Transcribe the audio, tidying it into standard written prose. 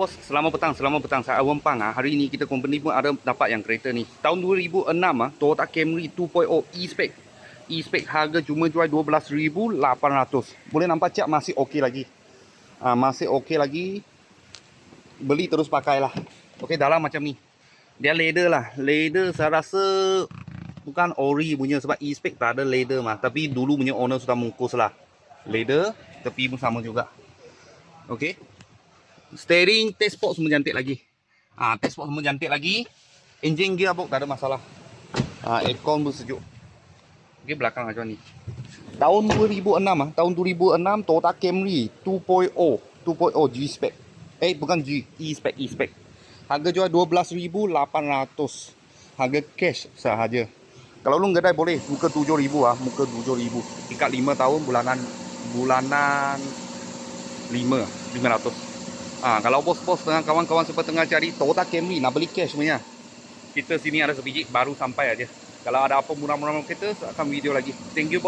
Bos, selamat petang. Saya Awang Pang. Hari ini kita company pun ada dapat yang kereta ni. Tahun 2006 Toyota Camry 2.0 E-Spec. E-Spec harga cuma jual 12,800. Boleh nampak cat masih okey lagi. Masih okey lagi. Beli terus pakai lah. Okey, dalam macam ni. Dia leather lah. Leather saya rasa bukan ori punya sebab E-Spec tak ada leather mah. Tapi dulu punya owner sudah mungkus lah. Leather, tepi pun sama juga. Okey. Steering, dashboard semua cantik lagi. Dashboard semua cantik lagi. Engine gearbox tak ada masalah. Aircon pun sejuk. Okey, belakang macam ni. Tahun 2006 tahun 2006 Toyota Camry 2.0 G-Spec. Bukan G, E-Spec. Harga jual 12,800. Harga cash sahaja. Kalau lu kedai boleh muka 7,000 muka 7,000. Ikat 5 tahun bulanan 500. Kalau bos-bos dengan kawan-kawan sempat tengah cari Toyota Camry nak beli cash punya, kita sini ada sebiji baru sampai aja. Kalau ada apa murah-murah kita akan video lagi. Thank you bos.